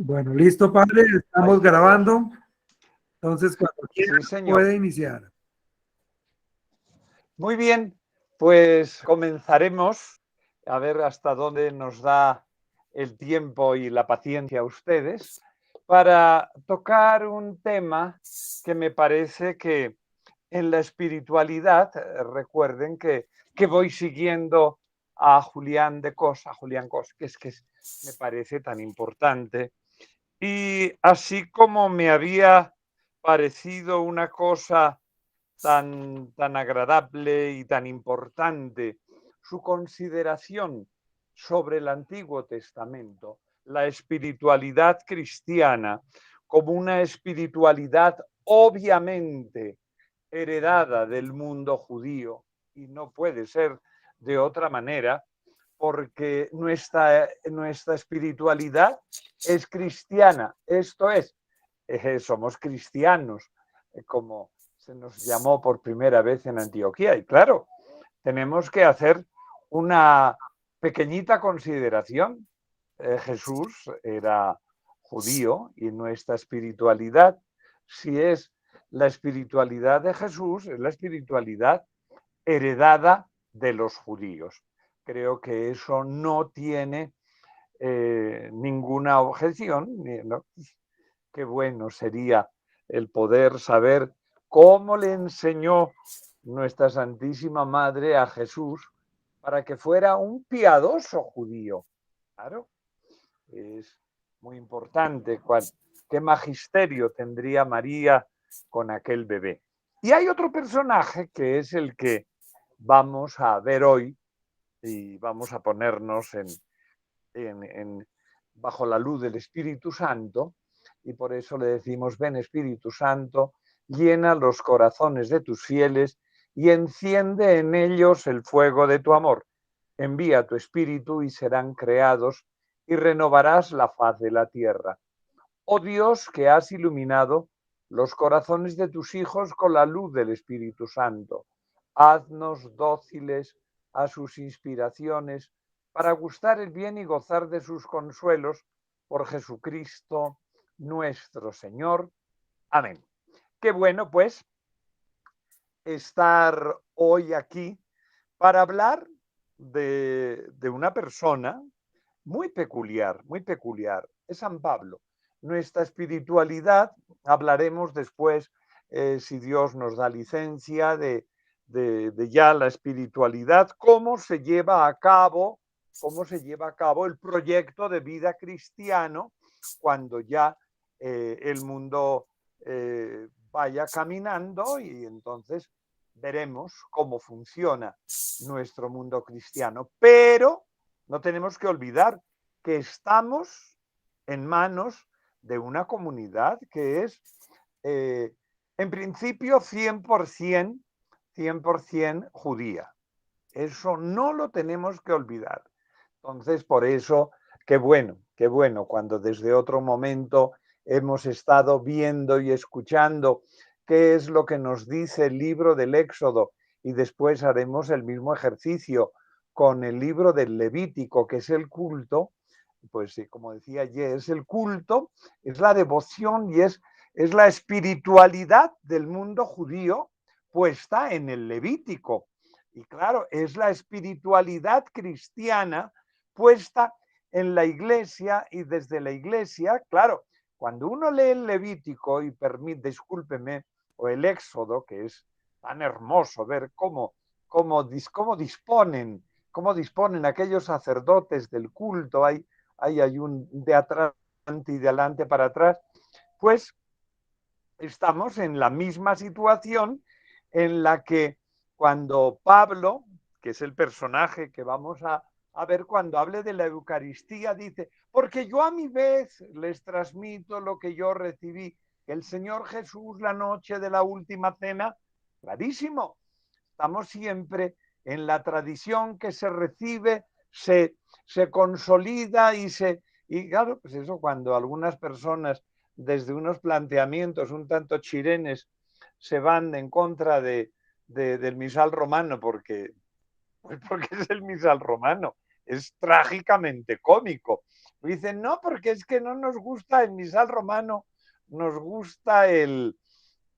Bueno, listo, padre, Ahí estamos estamos. grabando, entonces cuando quiera Sí, señor. puede iniciar. Muy bien, pues comenzaremos a ver hasta dónde nos da el tiempo y la paciencia a ustedes para tocar un tema que me parece que en la espiritualidad, recuerden que voy siguiendo a Julián de Cos, a Julián Cos, que me parece tan importante. Y así como me había parecido una cosa tan agradable y tan importante su consideración sobre el Antiguo Testamento, la espiritualidad cristiana como una espiritualidad obviamente heredada del mundo judío, y no puede ser de otra manera, porque nuestra espiritualidad es cristiana, esto es, somos cristianos, como se nos llamó por primera vez en Antioquía. Y claro, tenemos que hacer una pequeñita consideración. Jesús era judío y nuestra espiritualidad, si es la espiritualidad de Jesús, es la espiritualidad heredada de los judíos. Creo que eso no tiene ninguna objeción, ¿no? Qué bueno sería el poder saber cómo le enseñó nuestra Santísima Madre a Jesús para que fuera un piadoso judío. Claro, es muy importante. ¿Qué magisterio tendría María con aquel bebé? Y hay otro personaje que es el que vamos a ver hoy y vamos a ponernos bajo la luz del Espíritu Santo, y por eso le decimos: ven Espíritu Santo, llena los corazones de tus fieles y enciende en ellos el fuego de tu amor. Envía tu Espíritu y serán creados y renovarás la faz de la tierra. Oh Dios, que has iluminado los corazones de tus hijos con la luz del Espíritu Santo, haznos dóciles a sus inspiraciones para gustar el bien y gozar de sus consuelos por Jesucristo nuestro Señor. Amén. Qué bueno, pues, estar hoy aquí para hablar de una persona muy peculiar, muy peculiar. Es San Pablo. Nuestra espiritualidad, hablaremos después, si Dios nos da licencia, de ya la espiritualidad, cómo se lleva a cabo el proyecto de vida cristiano cuando ya el mundo vaya caminando, y entonces veremos cómo funciona nuestro mundo cristiano. Pero no tenemos que olvidar que estamos en manos de una comunidad que es, en principio, 100% judía. Eso no lo tenemos que olvidar. Entonces, por eso, qué bueno, cuando desde otro momento hemos estado viendo y escuchando qué es lo que nos dice el libro del Éxodo, y después haremos el mismo ejercicio con el libro del Levítico, que es el culto. Pues sí, como decía ayer, es el culto, es la devoción y es la espiritualidad del mundo judío puesta en el Levítico. Y claro, es la espiritualidad cristiana puesta en la iglesia, y desde la iglesia, claro, cuando uno lee el Levítico y discúlpeme, o el Éxodo, que es tan hermoso ver cómo disponen aquellos sacerdotes del culto, hay un de atrás y de adelante para atrás, pues estamos en la misma situación en la que cuando Pablo, que es el personaje que vamos a ver cuando hable de la Eucaristía, dice: porque yo a mi vez les transmito lo que yo recibí, que el Señor Jesús la noche de la última cena. Clarísimo, estamos siempre en la tradición que se recibe, se consolida y claro, pues eso, cuando algunas personas desde unos planteamientos un tanto chirenes se van en contra del misal romano, pues porque es el misal romano, es trágicamente cómico. Dicen, no, porque es que no nos gusta el misal romano, nos gusta el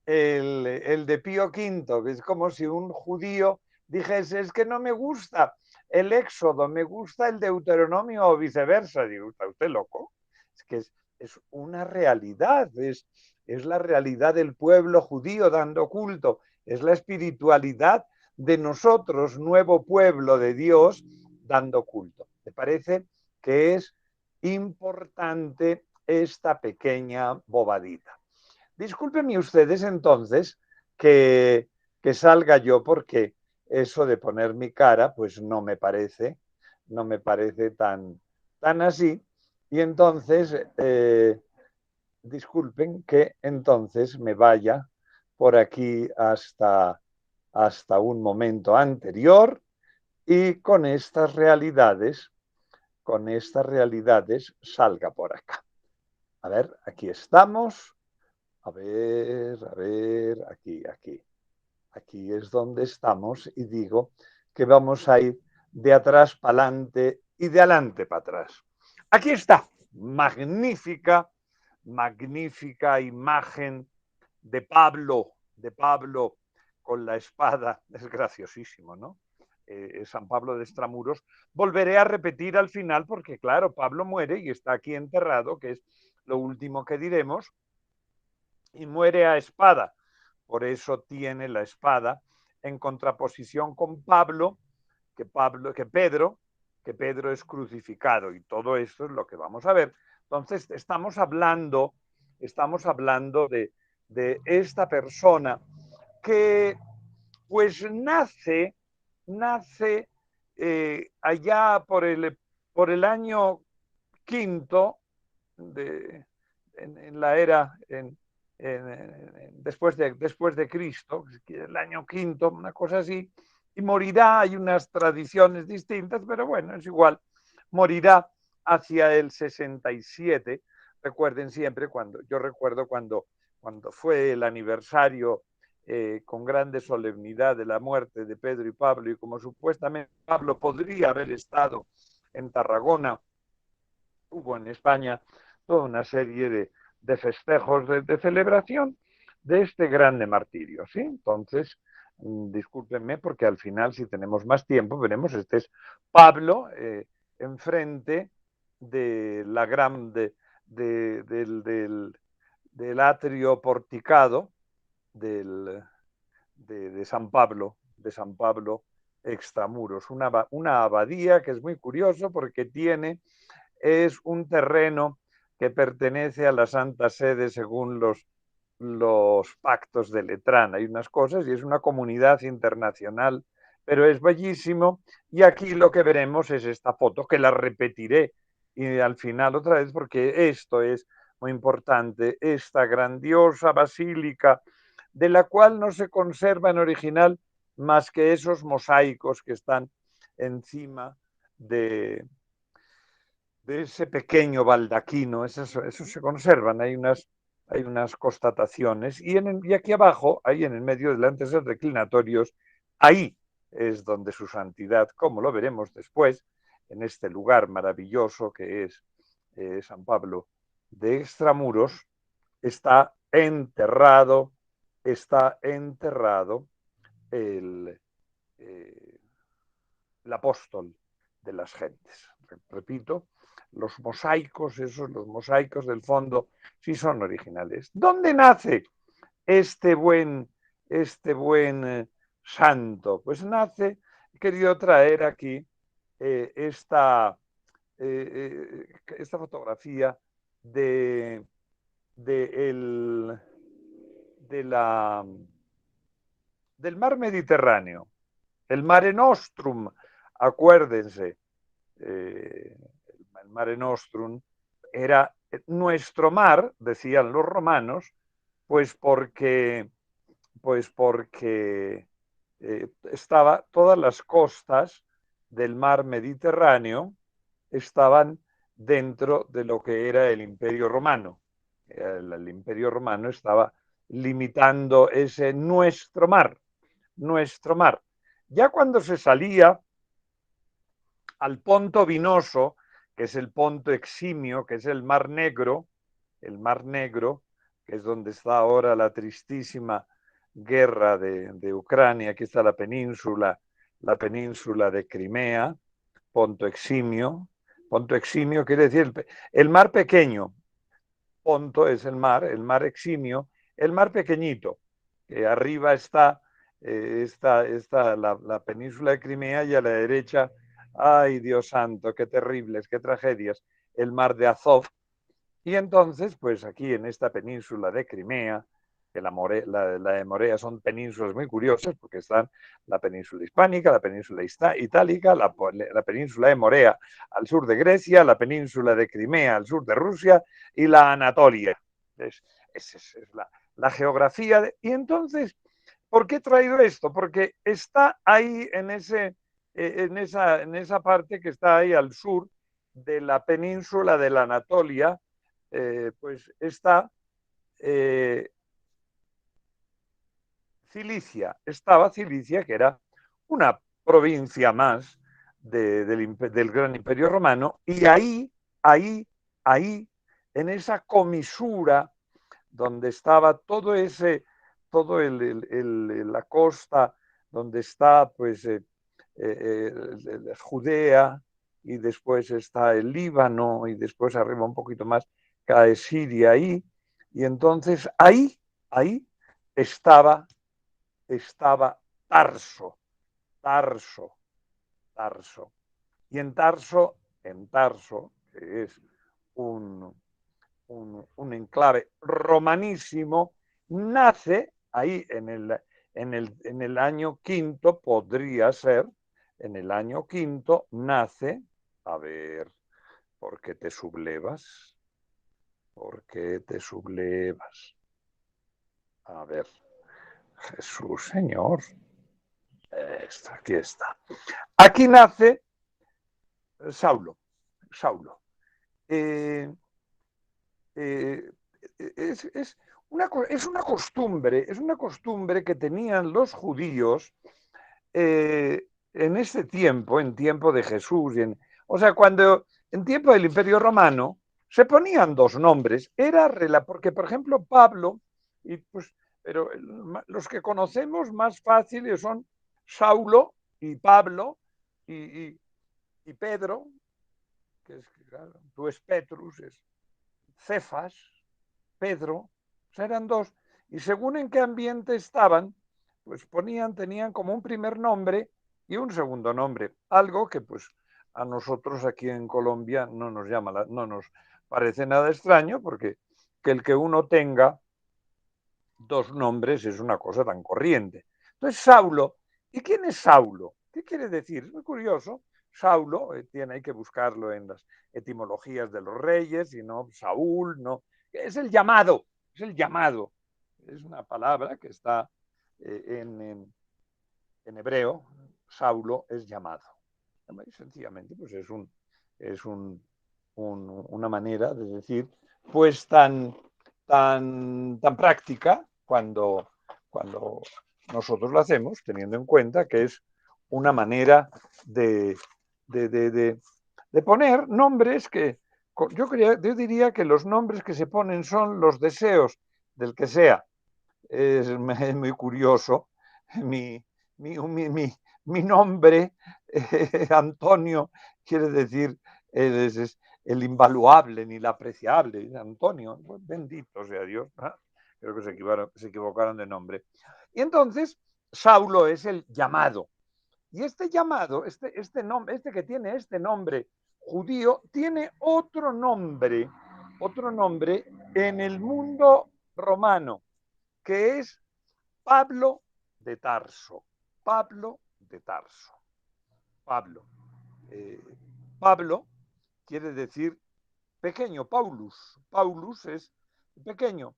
de Pío V, que es como si un judío dijese, es que no me gusta el Éxodo, me gusta el Deuteronomio o viceversa. Digo, ¿está usted loco? Es que es una realidad, es la realidad del pueblo judío dando culto, es la espiritualidad de nosotros, nuevo pueblo de Dios, dando culto. ¿Te parece que es importante esta pequeña bobadita? Discúlpenme ustedes entonces que salga yo porque eso de poner mi cara pues no me parece tan así. Y entonces, disculpen que entonces me vaya por aquí hasta un momento anterior y con estas realidades salga por acá. A ver, aquí estamos. A ver, aquí. Aquí es donde estamos y digo que vamos a ir de atrás para adelante y de adelante para atrás. Aquí está, magnífica imagen de Pablo con la espada. Es graciosísimo, ¿no? San Pablo de Extramuros. Volveré a repetir al final porque, claro, Pablo muere y está aquí enterrado, que es lo último que diremos, y muere a espada. Por eso tiene la espada en contraposición con que Pedro es crucificado, y todo esto es lo que vamos a ver. Entonces, estamos hablando de esta persona que pues nace allá por el año quinto en la era después de Cristo, el año quinto, una cosa así, y morirá. Hay unas tradiciones distintas, pero bueno, es igual. Morirá hacia el 67. Recuerden siempre yo recuerdo cuando fue el aniversario con grande solemnidad de la muerte de Pedro y Pablo, y como supuestamente Pablo podría haber estado en Tarragona, hubo en España toda una serie de festejos, de celebración de este grande martirio, ¿sí? Entonces, discúlpenme porque al final, si tenemos más tiempo, veremos, este es Pablo enfrente de la gran, del atrio porticado de San Pablo, Extramuros, una abadía que es muy curioso porque es un terreno que pertenece a la Santa Sede según los pactos de Letrán. Hay unas cosas y es una comunidad internacional, pero es bellísimo. Y aquí lo que veremos es esta foto, que la repetiré y al final otra vez porque esto es muy importante, esta grandiosa basílica de la cual no se conserva en original más que esos mosaicos que están encima de ese pequeño baldaquino. Esos se conservan, hay unas constataciones. Y aquí abajo, ahí en el medio, delante de esos reclinatorios, ahí es donde su santidad, como lo veremos después, en este lugar maravilloso que es San Pablo de Extramuros, está enterrado el, eh, el apóstol de las gentes. Repito, los mosaicos del fondo, sí son originales. ¿Dónde nace este buen santo? Pues nace, he querido traer aquí esta fotografía de, de el, de la, del mar Mediterráneo, el Mare Nostrum, acuérdense, el Mare Nostrum era nuestro mar, decían los romanos, pues porque todas las costas del mar Mediterráneo estaban dentro de lo que era el Imperio Romano. El Imperio Romano estaba limitando ese nuestro mar. Ya cuando se salía al Ponto Vinoso, que es el Ponto Eximio, que es el Mar Negro, que es donde está ahora la tristísima guerra de Ucrania. Aquí está la península de Crimea, Ponto Eximio. Ponto Eximio quiere decir el mar pequeño. Ponto es el mar eximio, el mar pequeñito. Arriba está, la península de Crimea y a la derecha, ay Dios santo, qué terribles, qué tragedias, el mar de Azov. Y entonces, pues aquí en esta península de Crimea, que la de Morea son penínsulas muy curiosas porque están la península hispánica, la península itálica, la península de Morea al sur de Grecia, la península de Crimea al sur de Rusia y la Anatolia. Es la geografía. Y entonces, ¿por qué he traído esto? Porque está ahí en esa parte que está ahí al sur de la península de la Anatolia, pues está Cilicia. Estaba Cilicia, que era una provincia más del gran imperio romano, y ahí, en esa comisura donde estaba la costa, donde está pues Judea, y después está el Líbano, y después arriba un poquito más cae Siria ahí, y entonces ahí estaba Tarso. Y en Tarso, que es un enclave romanísimo, nace ahí en el año quinto, podría ser, en el año quinto nace, a ver, ¿por qué te sublevas? ¿Por qué te sublevas? A ver, Jesús Señor. Aquí está. Aquí nace Saulo. Eh, es una costumbre que tenían los judíos en ese tiempo, en tiempo de Jesús. O sea, cuando en tiempo del Imperio Romano se ponían dos nombres. Porque, por ejemplo, Pablo, pero los que conocemos más fáciles son Saulo y Pablo y Pedro, que es, claro, tú es Petrus, es Cefas, Pedro, o sea, eran dos. Y según en qué ambiente estaban, pues tenían como un primer nombre y un segundo nombre. Algo que pues a nosotros aquí en Colombia no nos parece nada extraño, porque que el que uno tenga dos nombres es una cosa tan corriente. Entonces, Saulo. ¿Y quién es Saulo? ¿Qué quiere decir? Es muy curioso. Saulo, hay que buscarlo en las etimologías de los reyes, y no Saúl, no. Es el llamado, es una palabra que está en hebreo. Saulo es llamado. Y sencillamente, pues es una manera de decir, pues tan práctica cuando nosotros lo hacemos, teniendo en cuenta que es una manera de poner nombres que yo diría que los nombres que se ponen son los deseos del que sea. Es muy curioso. Mi nombre, Antonio, quiere decir es el invaluable, ni el apreciable. Antonio, pues, bendito sea Dios. Creo que se equivocaron de nombre. Y entonces, Saulo es el llamado. Y este llamado, nombre, que tiene este nombre judío, tiene otro nombre en el mundo romano, que es Pablo de Tarso. Pablo quiere decir pequeño. Paulus es pequeño.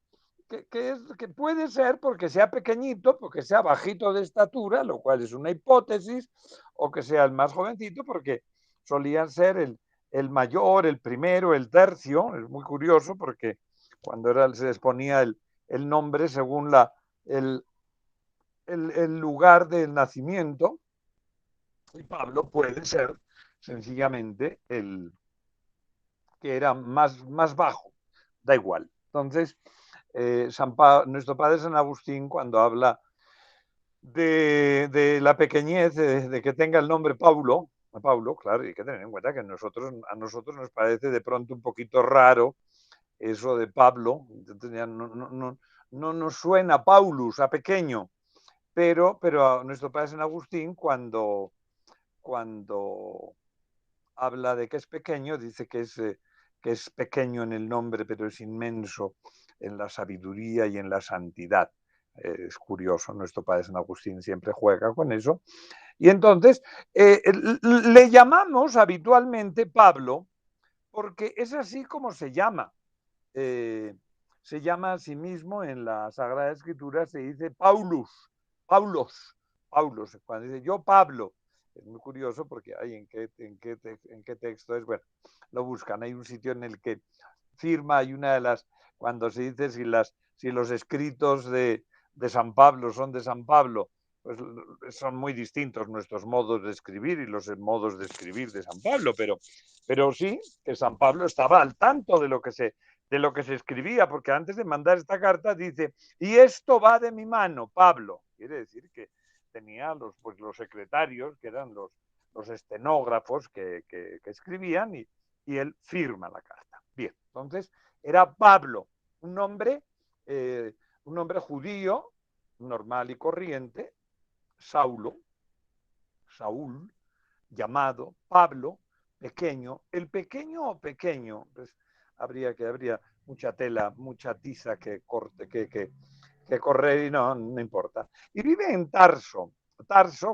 Que puede ser porque sea pequeñito, porque sea bajito de estatura, lo cual es una hipótesis, o que sea el más jovencito, porque solían ser el mayor, el primero, el tercio. Es muy curioso porque cuando se les ponía el nombre según el lugar del nacimiento, y Pablo puede ser sencillamente el que era más bajo, da igual. Entonces, nuestro padre San Agustín, cuando habla de la pequeñez, de que tenga el nombre Paulo, claro, hay que tener en cuenta que a nosotros nos parece de pronto un poquito raro eso de Pablo, no nos suena Paulus, a pequeño, pero a nuestro padre San Agustín, cuando habla de que es pequeño, dice que es pequeño en el nombre, pero es inmenso en la sabiduría y en la santidad. Es curioso, nuestro padre San Agustín siempre juega con eso. Y entonces le llamamos habitualmente Pablo porque es así como se llama. Se llama a sí mismo en la Sagrada Escritura, se dice Paulus. Cuando dice yo Pablo, es muy curioso porque hay en qué texto es, bueno, lo buscan, hay un sitio en el que firma, hay una de las, cuando se dice si los escritos de San Pablo son de San Pablo, pues son muy distintos nuestros modos de escribir y los modos de escribir de San Pablo, pero sí que San Pablo estaba al tanto de lo que se escribía, porque antes de mandar esta carta dice, y esto va de mi mano, Pablo. Quiere decir que tenía los secretarios, que eran los estenógrafos que escribían, y él firma la carta. Bien, entonces era Pablo, un nombre judío, normal y corriente, Saúl, llamado Pablo, pequeño. El pequeño o pequeño, pues habría mucha tela, mucha tiza que correr y no importa. Y vive en Tarso,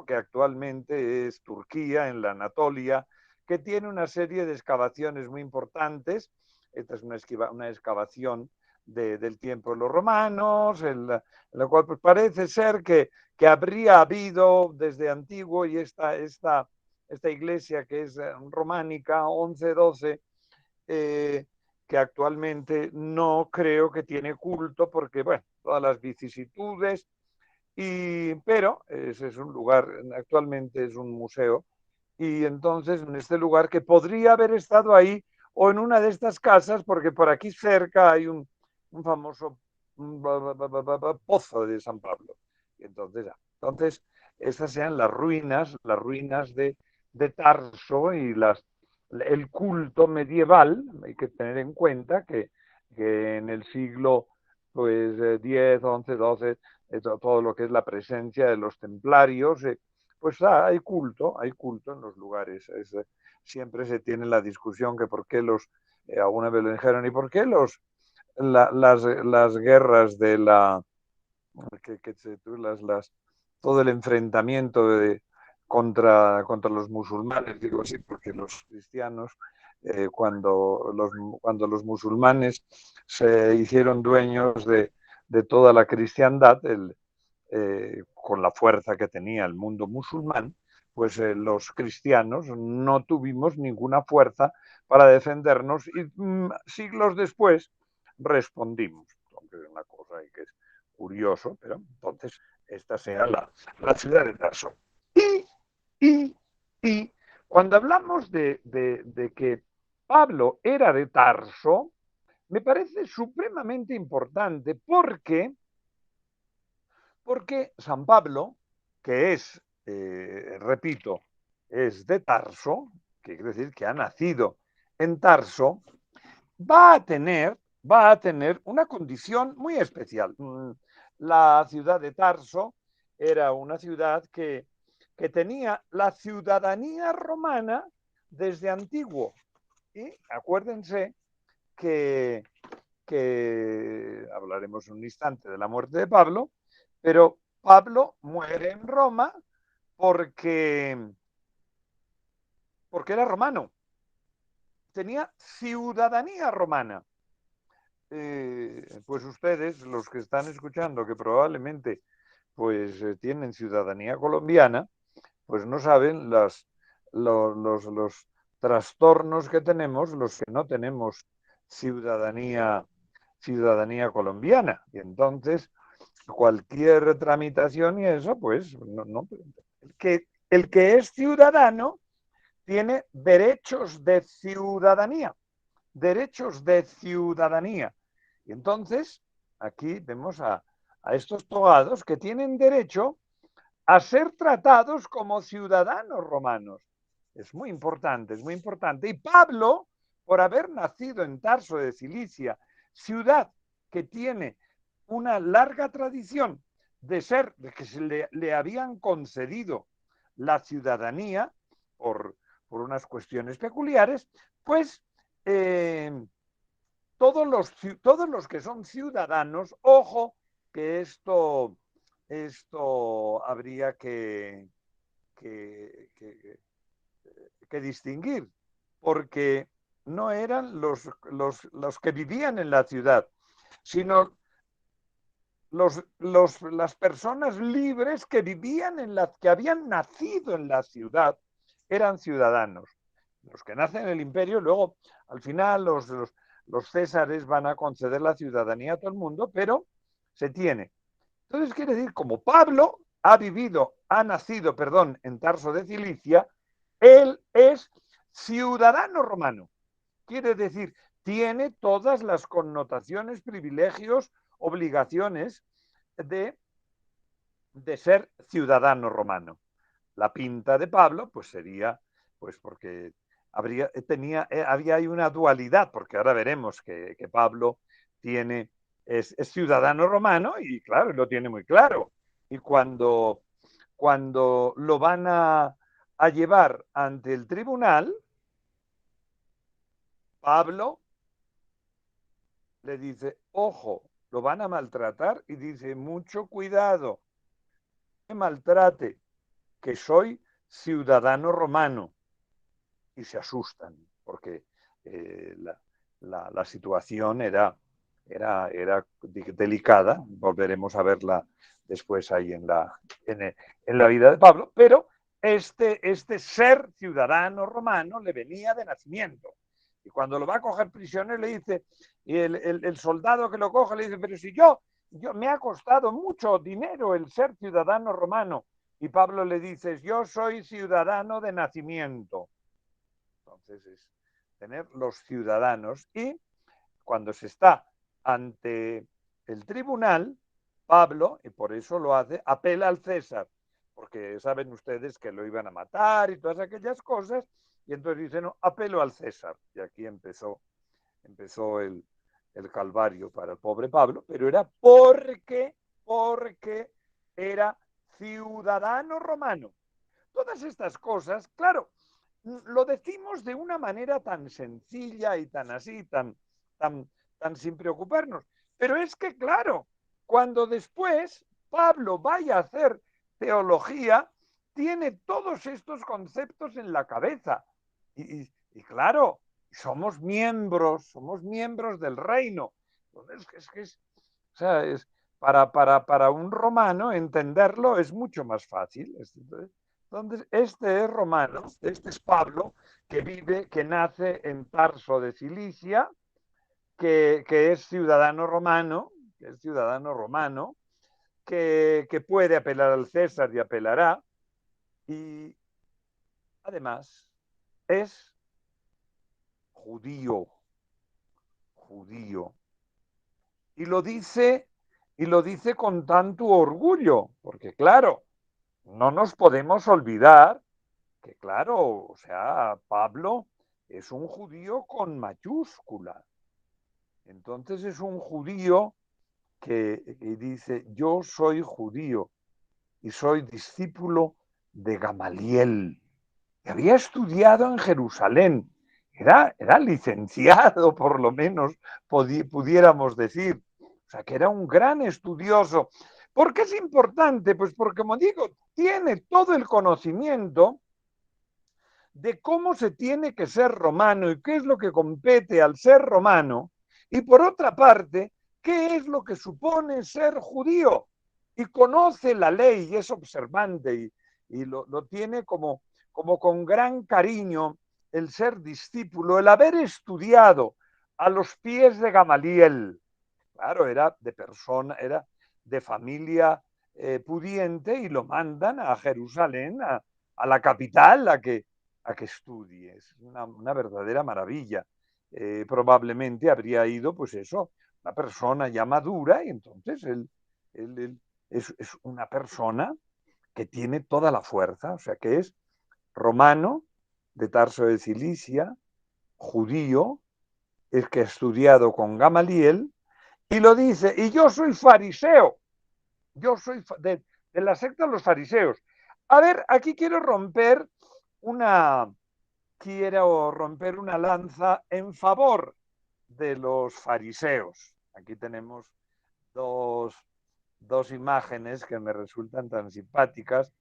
que actualmente es Turquía, en la Anatolia, que tiene una serie de excavaciones muy importantes. Esta es una excavación del tiempo de los romanos, en la cual pues, parece ser que habría habido desde antiguo, y esta iglesia que es románica, 11-12, que actualmente no creo que tiene culto porque, bueno, todas las vicisitudes, pero ese es un lugar, actualmente es un museo, y entonces en este lugar que podría haber estado ahí o en una de estas casas, porque por aquí cerca hay un famoso pozo de San Pablo. Y entonces estas sean las ruinas de Tarso y el culto medieval. Hay que tener en cuenta que en el siglo pues 10, 11, 12, todo lo que es la presencia de los templarios, pues hay culto en los lugares. Siempre se tiene la discusión que por qué alguna vez lo dijeron, y por qué las guerras de todo el enfrentamiento contra los musulmanes, digo así, porque los cristianos, cuando los musulmanes se hicieron dueños de toda la cristiandad, con la fuerza que tenía el mundo musulmán, pues los cristianos no tuvimos ninguna fuerza para defendernos y siglos después respondimos. Aunque es una cosa que es curioso, pero entonces esta sea la ciudad de Tarso. Y cuando hablamos de que Pablo era de Tarso, me parece supremamente importante porque San Pablo, que es, repito, es de Tarso, que quiere decir que ha nacido en Tarso, va a tener una condición muy especial. La ciudad de Tarso era una ciudad que tenía la ciudadanía romana desde antiguo. Y acuérdense que hablaremos un instante de la muerte de Pablo, pero Pablo muere en Roma porque era romano. Tenía ciudadanía romana. Pues ustedes, los que están escuchando, que probablemente pues tienen ciudadanía colombiana, pues no saben los trastornos que tenemos los que no tenemos ciudadanía colombiana. Y entonces cualquier tramitación y eso, pues no. El que es ciudadano tiene derechos de ciudadanía. Derechos de ciudadanía. Y entonces, aquí vemos a estos togados que tienen derecho a ser tratados como ciudadanos romanos. Es muy importante, es muy importante. Y Pablo, por haber nacido en Tarso de Cilicia, ciudad que tiene una larga tradición de que se le habían concedido la ciudadanía por unas cuestiones peculiares, pues todos los que son ciudadanos, ojo, que esto habría que, que, que distinguir, porque no eran los que vivían en la ciudad, sino las personas libres que vivían que habían nacido en la ciudad, eran ciudadanos. Los que nacen en el imperio, luego, al final, los césares van a conceder la ciudadanía a todo el mundo, pero se tiene. Entonces quiere decir, como Pablo ha nacido, en Tarso de Cilicia, él es ciudadano romano. Quiere decir, tiene todas las connotaciones, privilegios, obligaciones de ser ciudadano romano. La pinta de Pablo, pues sería, pues porque había ahí una dualidad, porque ahora veremos que Pablo es ciudadano romano y claro, lo tiene muy claro. Y cuando lo van a llevar ante el tribunal, Pablo le dice, ojo, lo van a maltratar y dice, mucho cuidado, me maltrate, que soy ciudadano romano. Y se asustan, porque la situación era delicada. Volveremos a verla después ahí en la vida de Pablo, pero este ser ciudadano romano le venía de nacimiento. Y cuando lo va a coger prisionero le dice, y el soldado que lo coge le dice, pero si yo me ha costado mucho dinero el ser ciudadano romano. Y Pablo le dice, yo soy ciudadano de nacimiento. Entonces es tener los ciudadanos y cuando se está ante el tribunal, Pablo, y por eso lo hace, apela al César, porque saben ustedes que lo iban a matar y todas aquellas cosas, y entonces dice, no, apelo al César. Y aquí empezó el calvario para el pobre Pablo, pero era porque era ciudadano romano. Todas estas cosas, claro, lo decimos de una manera tan sencilla y tan así, tan sin preocuparnos. Pero es que, claro, cuando después Pablo vaya a hacer teología, tiene todos estos conceptos en la cabeza. Y claro, somos miembros del reino. Entonces, o sea, para un romano entenderlo es mucho más fácil. Entonces, este es romano, este es Pablo, que nace en Tarso de Cilicia, que es ciudadano romano, que puede apelar al César y apelará, y además es judío. Y lo dice con tanto orgullo, porque claro, no nos podemos olvidar que claro, o sea, Pablo es un judío con mayúscula. Entonces es un judío que dice, yo soy judío y soy discípulo de Gamaliel, que había estudiado en Jerusalén. Era licenciado, por lo menos pudiéramos decir. O sea, que era un gran estudioso. ¿Por qué es importante? Pues porque, como digo, tiene todo el conocimiento de cómo se tiene que ser romano y qué es lo que compete al ser romano, y por otra parte, qué es lo que supone ser judío. Y conoce la ley y es observante y lo tiene como con gran cariño el ser discípulo, el haber estudiado a los pies de Gamaliel. Claro, era de familia pudiente y lo mandan a Jerusalén, a la capital, a que estudie. Es una verdadera maravilla. Probablemente habría ido, pues eso, una persona ya madura, y entonces él es una persona que tiene toda la fuerza, o sea, que es romano, de Tarso de Cilicia, judío, es que ha estudiado con Gamaliel, y lo dice, y yo soy fariseo, yo soy de la secta de los fariseos. A ver, aquí quiero romper una lanza en favor de los fariseos. Aquí tenemos dos imágenes que me resultan tan simpáticas,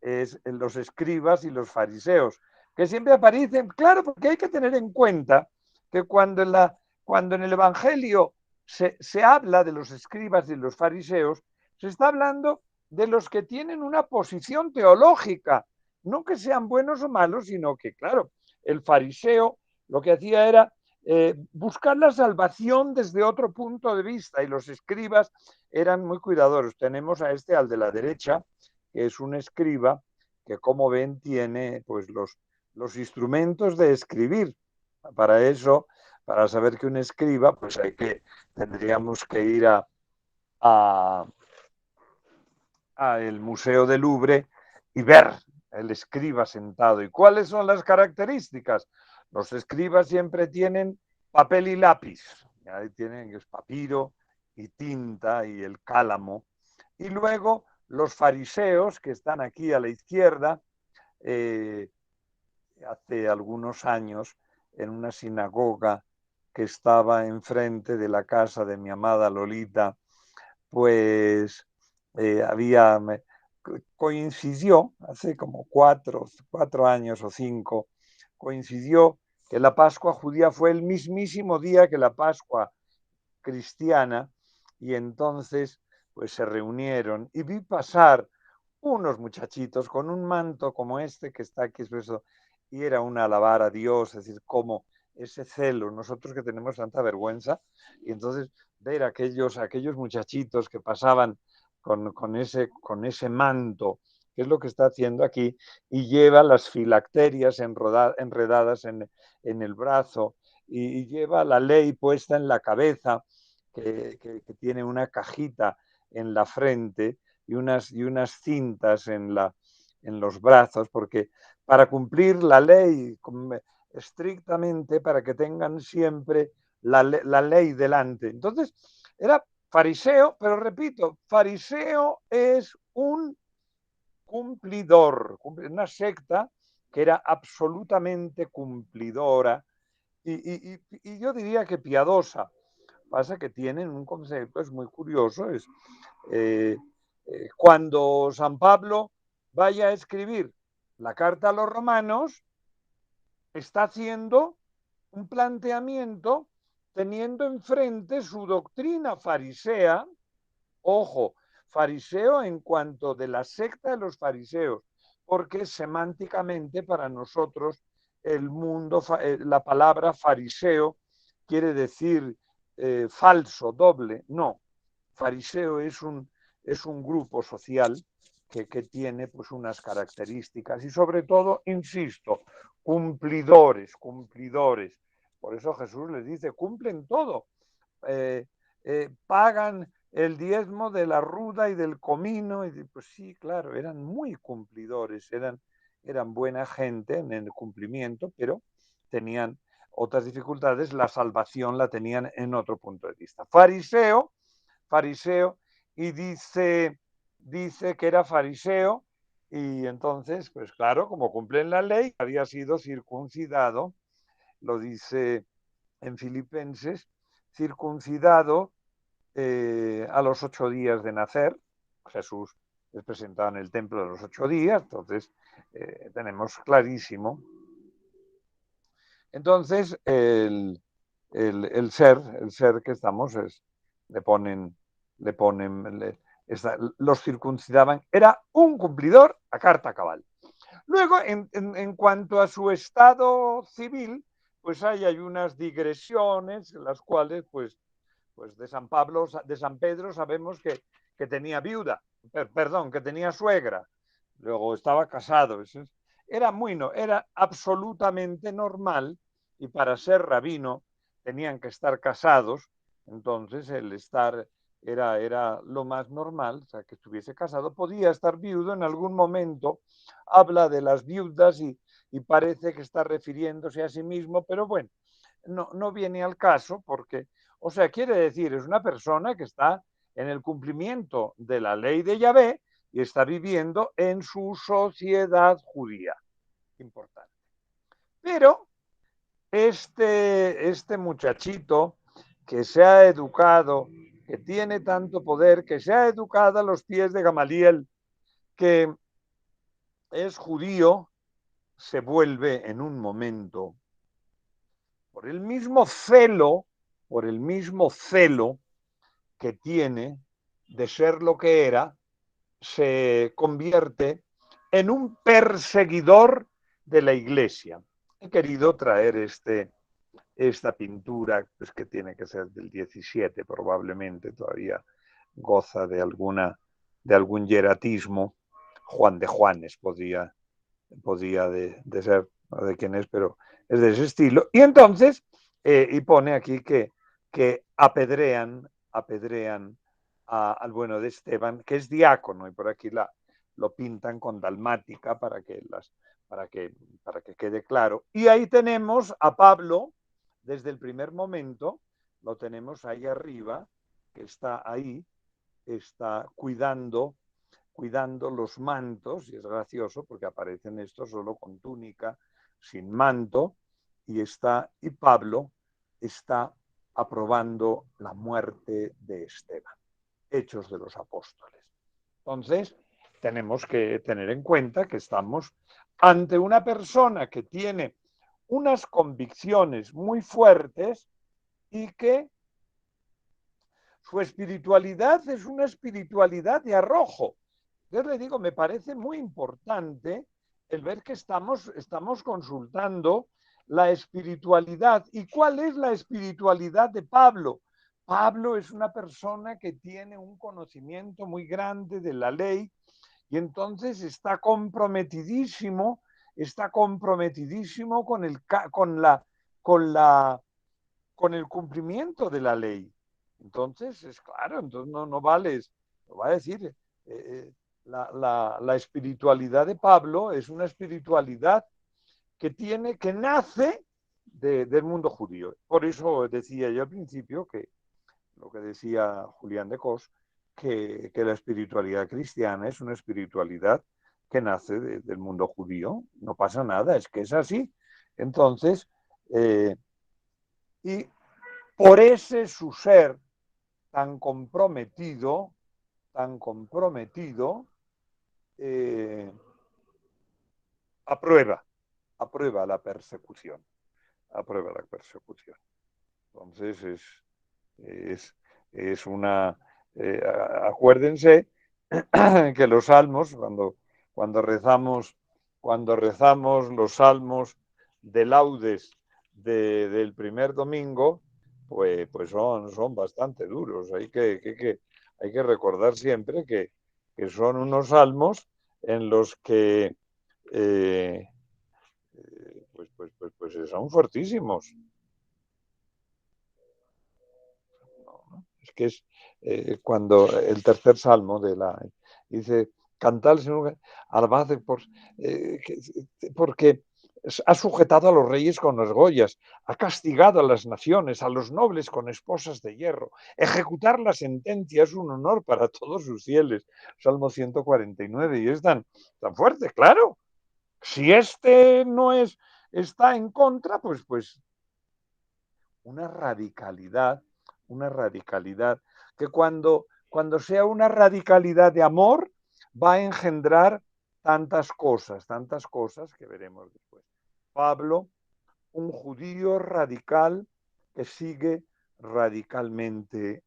es los escribas y los fariseos, que siempre aparecen, claro, porque hay que tener en cuenta que cuando en el Evangelio se habla de los escribas y los fariseos, se está hablando de los que tienen una posición teológica, no que sean buenos o malos, sino que, claro, el fariseo lo que hacía era buscar la salvación desde otro punto de vista, y los escribas eran muy cuidadosos. Tenemos a al de la derecha, que es un escriba que, como ven, tiene pues los instrumentos de escribir. Para eso, para saber que un escriba, pues tendríamos que ir a el Museo del Louvre y ver el escriba sentado. ¿Y cuáles son las características? Los escribas siempre tienen papel y lápiz. Ahí tienen el papiro y tinta y el cálamo. Y luego los fariseos, que están aquí a la izquierda, hace algunos años, en una sinagoga que estaba enfrente de la casa de mi amada Lolita, pues coincidió, hace como cuatro años o 5, coincidió que la Pascua judía fue el mismísimo día que la Pascua cristiana, y entonces pues se reunieron y vi pasar unos muchachitos con un manto como este que está aquí expreso, y era un alabar a Dios, es decir, como ese celo, nosotros que tenemos tanta vergüenza, y entonces ver aquellos muchachitos que pasaban con ese manto, que es lo que está haciendo aquí, y lleva las filacterias enredadas en el brazo, y lleva la ley puesta en la cabeza, que tiene una cajita en la frente y unas cintas en los brazos, porque para cumplir la ley estrictamente, para que tengan siempre la ley delante. Entonces, era fariseo, pero repito, fariseo es un cumplidor, una secta que era absolutamente cumplidora, y yo diría que piadosa. Pasa que tienen un concepto, es muy curioso, eh, cuando San Pablo vaya a escribir la carta a los romanos, está haciendo un planteamiento teniendo enfrente su doctrina farisea, ojo, fariseo en cuanto de la secta de los fariseos, porque semánticamente para nosotros la palabra fariseo quiere decir falso, doble. No, fariseo es un grupo social que tiene pues unas características, y sobre todo, insisto, cumplidores. Por eso Jesús les dice, cumplen todo. Pagan el diezmo de la ruda y del comino, y pues sí, claro, eran muy cumplidores, eran buena gente en el cumplimiento, pero tenían otras dificultades, la salvación la tenían en otro punto de vista. Fariseo, y dice que era fariseo, y entonces, pues claro, como cumplen la ley, había sido circuncidado, lo dice en Filipenses, circuncidado a los 8 días de nacer. Jesús es presentado en el templo a los 8 días, entonces tenemos clarísimo. Entonces, el ser que estamos los circuncidaban, era un cumplidor a carta cabal. Luego, en cuanto a su estado civil, pues hay unas digresiones, en las cuales, pues de San Pedro sabemos que tenía viuda, perdón, que tenía suegra, luego estaba casado. era absolutamente normal, y para ser rabino tenían que estar casados, entonces el estar era lo más normal, o sea, que estuviese casado. Podía estar viudo en algún momento, habla de las viudas y parece que está refiriéndose a sí mismo, pero bueno, no viene al caso porque, o sea, quiere decir, es una persona que está en el cumplimiento de la ley de Yahvé y está viviendo en su sociedad judía. Importante. Pero este muchachito que se ha educado, que tiene tanto poder, que se ha educado a los pies de Gamaliel, que es judío, se vuelve en un momento, por el mismo celo que tiene de ser lo que era, se convierte en un perseguidor de la iglesia. He querido traer esta pintura, pues que tiene que ser del 17 probablemente, todavía goza de algún hieratismo. Juan de Juanes podía de ser, no de quién es, pero es de ese estilo. Y entonces, y pone aquí que apedrean al bueno de Esteban, que es diácono, y por aquí lo pintan con dalmática para que quede claro. Y ahí tenemos a Pablo, desde el primer momento, lo tenemos ahí arriba, que está ahí, está cuidando los mantos, y es gracioso porque aparecen estos solo con túnica, sin manto, y Pablo está aprobando la muerte de Esteban. Hechos de los Apóstoles. Entonces, tenemos que tener en cuenta que estamos ante una persona que tiene unas convicciones muy fuertes y que su espiritualidad es una espiritualidad de arrojo. Yo le digo, me parece muy importante el ver que estamos consultando la espiritualidad. ¿Y cuál es la espiritualidad de Pablo? Pablo es una persona que tiene un conocimiento muy grande de la ley y entonces está comprometidísimo con el cumplimiento de la ley. Entonces, es claro, entonces no vales, lo va a decir, la espiritualidad de Pablo es una espiritualidad que nace del mundo judío. Por eso decía yo al principio que lo que decía Julián de Cos, que la espiritualidad cristiana es una espiritualidad que nace del mundo judío. No pasa nada, es que es así. Entonces, y por ese su ser tan comprometido, eh, aprueba la persecución. Aprueba la persecución. Entonces es una... acuérdense que los salmos, cuando rezamos los salmos de laudes del primer domingo, pues son bastante duros. Hay que recordar siempre que son unos salmos en los que pues son fuertísimos. Es que es cuando el tercer salmo dice, cantar al Señor, alabad porque ha sujetado a los reyes con argollas, ha castigado a las naciones, a los nobles con esposas de hierro. Ejecutar la sentencia es un honor para todos sus fieles. Salmo 149, y es tan fuerte, claro. Si no está en contra, pues una radicalidad que cuando sea una radicalidad de amor va a engendrar tantas cosas que veremos después. Pablo, un judío radical que sigue radicalmente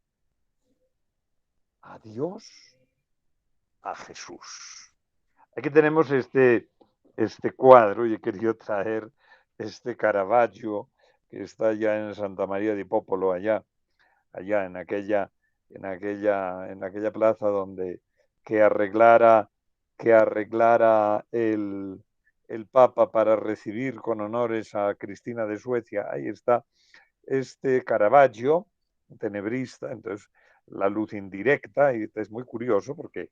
a Dios, a Jesús. Aquí tenemos este cuadro, y he querido traer este Caravaggio que está ya en Santa María di Popolo, allá en aquella plaza donde que arreglara el Papa para recibir con honores a Cristina de Suecia. Ahí está este Caravaggio, tenebrista, entonces la luz indirecta, y es muy curioso porque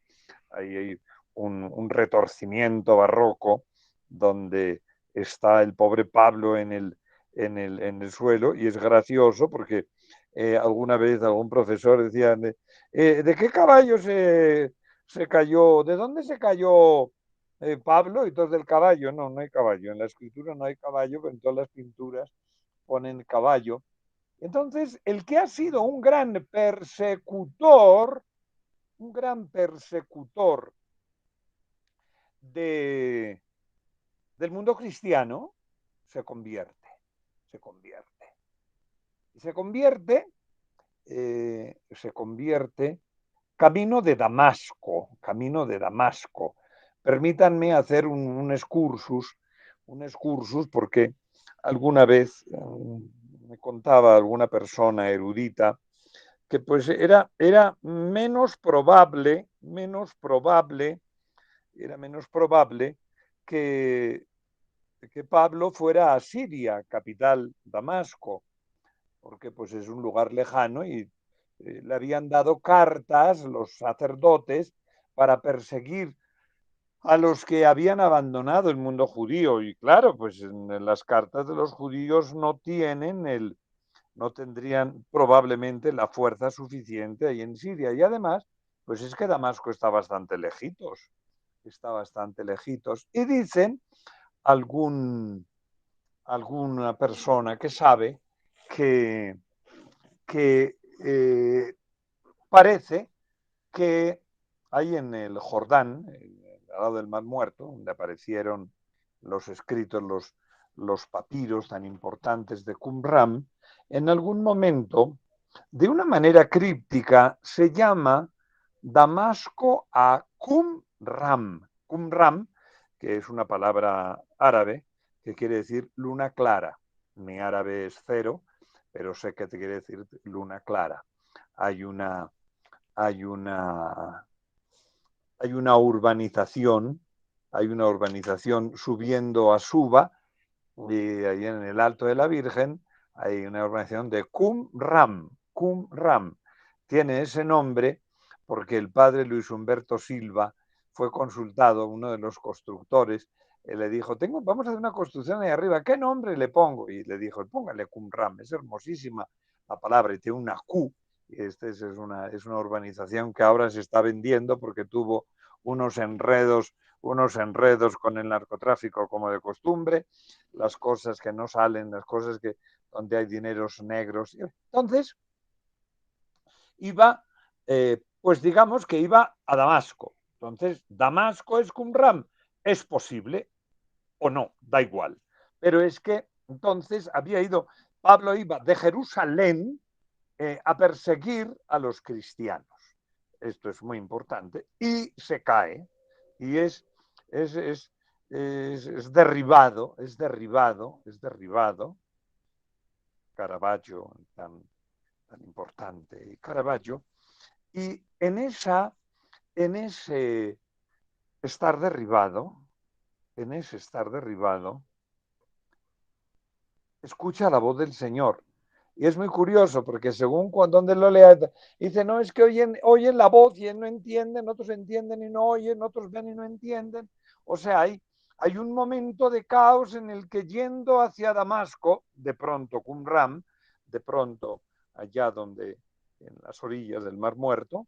ahí hay un retorcimiento barroco donde está el pobre Pablo en el suelo, y es gracioso porque alguna vez algún profesor decía, ¿de qué caballo se cayó? ¿De dónde se cayó Pablo? Y todos del caballo. No, no hay caballo. En la escritura no hay caballo, pero en todas las pinturas ponen caballo. Entonces, el que ha sido un gran persecutor de, del mundo cristiano, se convierte. Y se convierte camino de Damasco. Permítanme hacer un excursus porque alguna vez me contaba alguna persona erudita que pues era menos probable que Pablo fuera a Siria, capital Damasco, porque pues es un lugar lejano y le habían dado cartas los sacerdotes para perseguir a los que habían abandonado el mundo judío. Y claro, pues en las cartas de los judíos no tendrían probablemente la fuerza suficiente ahí en Siria. Y además, pues es que Damasco está bastante lejitos. Y dicen alguna persona que sabe que, que parece que hay en el Jordán, al lado del Mar Muerto, donde aparecieron los escritos, los papiros tan importantes de Qumran, en algún momento, de una manera críptica, se llama Damasco a Qumran. Qumran, que es una palabra árabe que quiere decir luna clara. Mi árabe es cero, pero sé que te quiere decir luna clara. Hay una urbanización, subiendo a Suba, y ahí en el Alto de la Virgen hay una urbanización de Qumran. Tiene ese nombre porque el padre Luis Humberto Silva fue consultado, uno de los constructores, y le dijo, vamos a hacer una construcción ahí arriba, ¿qué nombre le pongo? Y le dijo, póngale Qumran, es hermosísima la palabra, y tiene una Q. Es una urbanización que ahora se está vendiendo porque tuvo unos enredos con el narcotráfico como de costumbre, las cosas que no salen, las cosas donde hay dineros negros. Entonces, pues digamos que iba a Damasco. Entonces, Damasco es Qumran. Es posible o no, da igual. Pero es que entonces Pablo iba de Jerusalén a perseguir a los cristianos. Esto es muy importante. Y se cae. Y es derribado. Caravaggio, tan importante. Caravaggio. Y en ese estar derribado, escucha la voz del Señor. Y es muy curioso porque según donde lo lea, dice, no, es que oyen la voz y él no entienden, otros entienden y no oyen, otros ven y no entienden. O sea, hay un momento de caos en el que yendo hacia Damasco, de pronto Qumran, de pronto allá donde, en las orillas del Mar Muerto,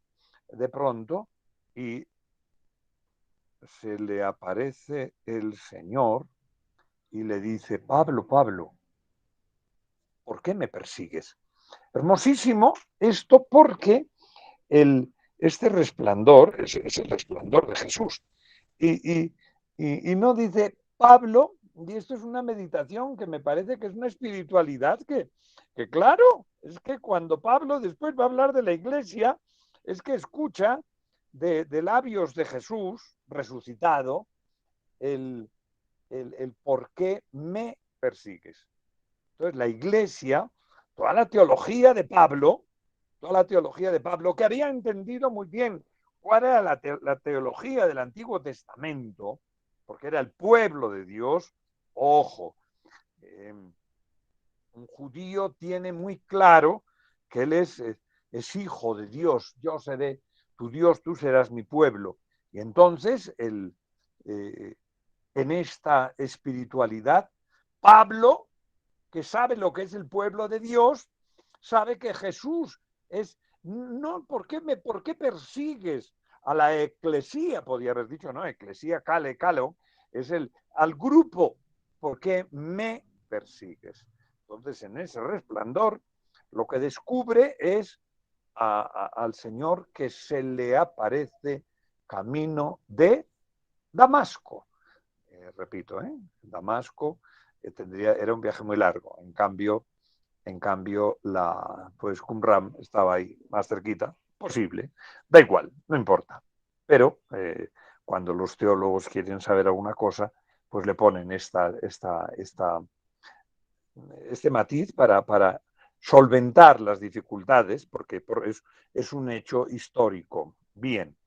de pronto, y se le aparece el Señor y le dice, Pablo, ¿por qué me persigues? Hermosísimo esto porque este resplandor es el resplandor de Jesús. Y no dice Pablo, y esto es una meditación que me parece que es una espiritualidad que claro, es que cuando Pablo después va a hablar de la iglesia, es que escucha de labios de Jesús resucitado el por qué me persigues. Entonces, la iglesia, toda la teología de Pablo, que había entendido muy bien cuál era la teología del Antiguo Testamento, porque era el pueblo de Dios. Ojo, un judío tiene muy claro que él es hijo de Dios. Yo seré tu Dios, tú serás mi pueblo. Y entonces, en esta espiritualidad, Pablo, que sabe lo que es el pueblo de Dios, sabe que Jesús es, no, ¿por qué persigues a la eclesía? Podría haber dicho, no, eclesía, calo, es al grupo, ¿por qué me persigues? Entonces, en ese resplandor, lo que descubre es al Señor que se le aparece camino de Damasco. Repito, Damasco era un viaje muy largo. En cambio, pues Qumran estaba ahí más cerquita, posible. Da igual, no importa. Pero cuando los teólogos quieren saber alguna cosa, pues le ponen este matiz para solventar las dificultades, porque es un hecho histórico. Bien.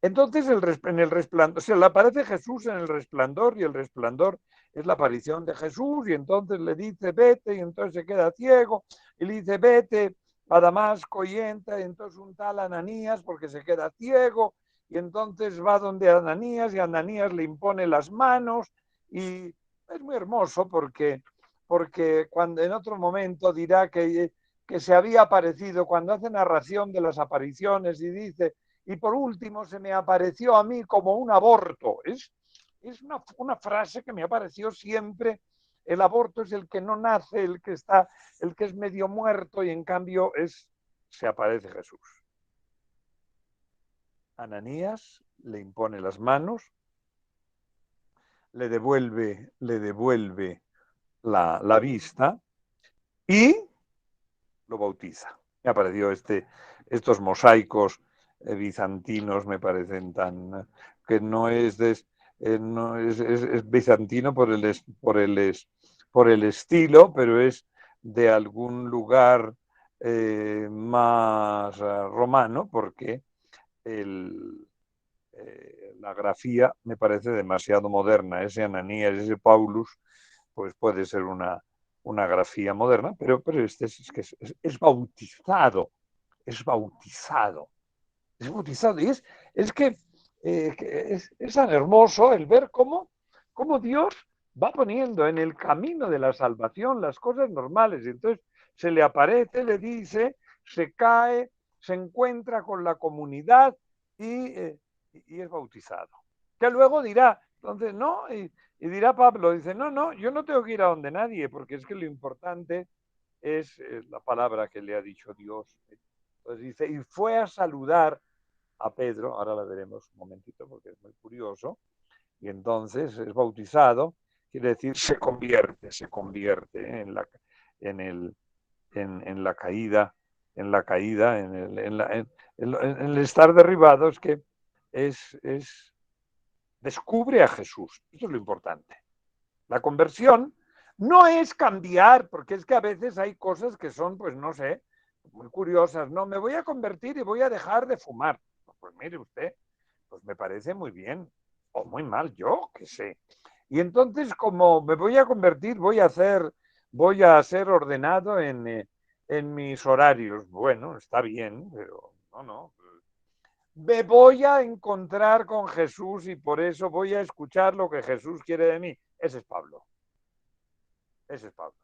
Entonces, en el resplandor, se le aparece Jesús en el resplandor, y el resplandor es la aparición de Jesús, y entonces le dice, vete, y entonces se queda ciego, y le dice, vete a Damasco y entra, y entonces un tal Ananías, porque se queda ciego, y entonces va donde Ananías, y Ananías le impone las manos, y es muy hermoso porque cuando en otro momento dirá que se había aparecido, cuando hace narración de las apariciones y dice, y por último se me apareció a mí como un aborto. Es una frase que me apareció siempre. El aborto es el que no nace, el que es medio muerto, y en cambio se aparece Jesús. Ananías le impone las manos, le devuelve la vista y lo bautiza. Me apareció estos mosaicos bizantinos, me parecen que no es bizantino por el estilo, pero es de algún lugar más romano, porque la grafía me parece demasiado moderna. Ese Ananías, ese Paulus, pues puede ser una grafía moderna, pero este es bautizado, es bautizado, es bautizado. Y es que es tan hermoso el ver cómo Dios va poniendo en el camino de la salvación las cosas normales. Y entonces se le aparece, le dice, se cae, se encuentra con la comunidad y es bautizado. Que luego dirá, entonces, no, y dirá Pablo, dice, no, yo no tengo que ir a donde nadie, porque es que lo importante es la palabra que le ha dicho Dios. Entonces dice, y fue a saludar a Pedro, ahora la veremos un momentito porque es muy curioso, y entonces es bautizado, quiere decir se convierte en la caída, en el estar derribado, es que descubre a Jesús. Eso es lo importante. La conversión no es cambiar, porque es que a veces hay cosas que son, pues no sé, muy curiosas. No, me voy a convertir y voy a dejar de fumar. Pues mire usted, pues me parece muy bien o muy mal, yo qué sé. Y entonces, como me voy a convertir, voy a ser ordenado en mis horarios. Bueno, está bien, pero no. Me voy a encontrar con Jesús y por eso voy a escuchar lo que Jesús quiere de mí. Ese es Pablo. Ese es Pablo.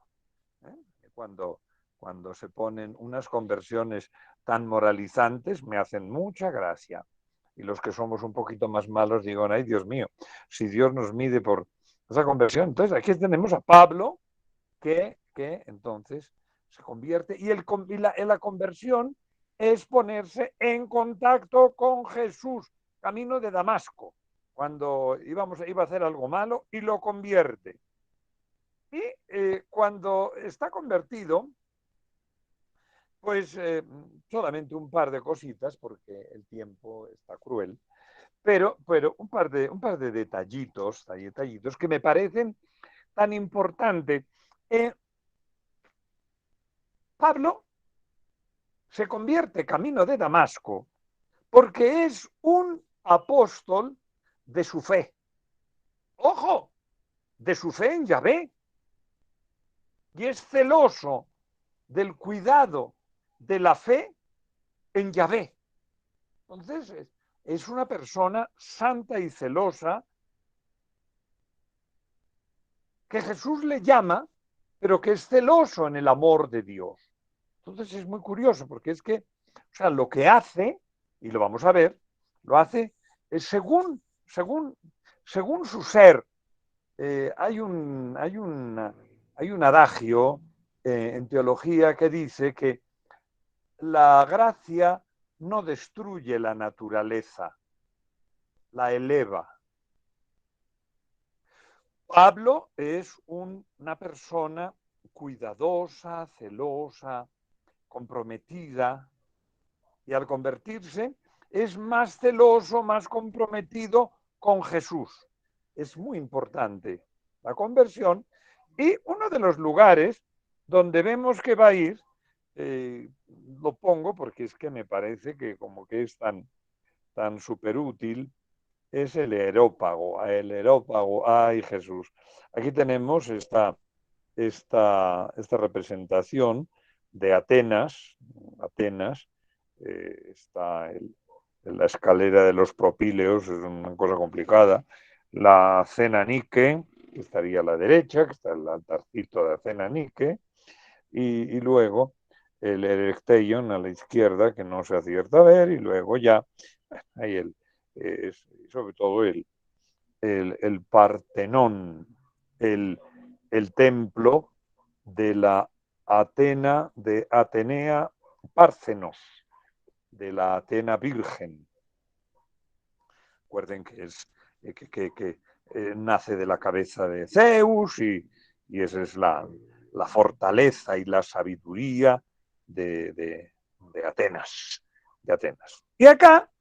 Cuando se ponen unas conversiones tan moralizantes, me hacen mucha gracia. Y los que somos un poquito más malos digo, ay, Dios mío, si Dios nos mide por esa conversión. Entonces, aquí tenemos a Pablo que entonces se convierte. Y la conversión es ponerse en contacto con Jesús, camino de Damasco, cuando iba a hacer algo malo y lo convierte. Y cuando está convertido, pues solamente un par de cositas, porque el tiempo está cruel, pero un par de detallitos que me parecen tan importantes. Pablo se convierte camino de Damasco porque es un apóstol de su fe. ojo, de su fe en Yahvé. Y es celoso del cuidado de la fe en Yahvé. Entonces, es una persona santa y celosa que Jesús le llama, pero que es celoso en el amor de Dios. Entonces es muy curioso, porque es que, o sea, lo que hace, y lo vamos a ver, lo hace según su ser. Hay un adagio en teología que dice que la gracia no destruye la naturaleza, la eleva. Pablo es una persona cuidadosa, celosa, comprometida, y al convertirse es más celoso, más comprometido con Jesús. Es muy importante la conversión, y uno de los lugares donde vemos que va a ir, lo pongo porque es que me parece que como que es tan súper útil, es el Areópago. El Areópago, ay Jesús. Aquí tenemos esta representación de Atenas. Está la escalera de los propíleos, es una cosa complicada. La cena Nike, que estaría a la derecha, que está el altarcito de cena Nike, y luego el Erecteion a la izquierda, que no se acierta a ver, y luego ya, ahí sobre todo el Partenón, el templo de la de Atenea Párcenos, de la Atena Virgen. Recuerden que nace de la cabeza de Zeus, y esa es la fortaleza y la sabiduría de Atenas. Y acá,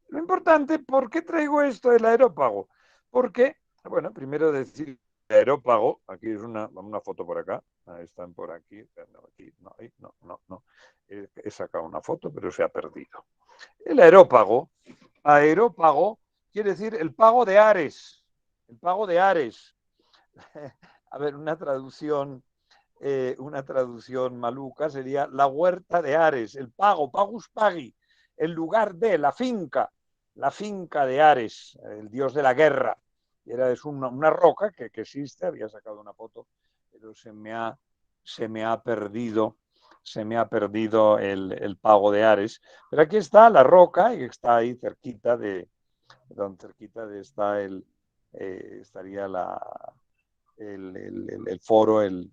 lo importante, ¿por qué traigo esto del Areópago? Porque, bueno, primero decir el Areópago, aquí es una foto por acá, están por aquí, no. He sacado una foto, pero se ha perdido. El Areópago quiere decir el pago de Ares. El pago de Ares. A ver, una traducción maluca sería la huerta de Ares, el pago, pagus pagi, el lugar de, la finca de Ares, el dios de la guerra. Es una roca que existe, había sacado una foto, pero se me ha perdido el pago de Ares. Pero aquí está la roca, y está ahí cerquita de estaría el foro, el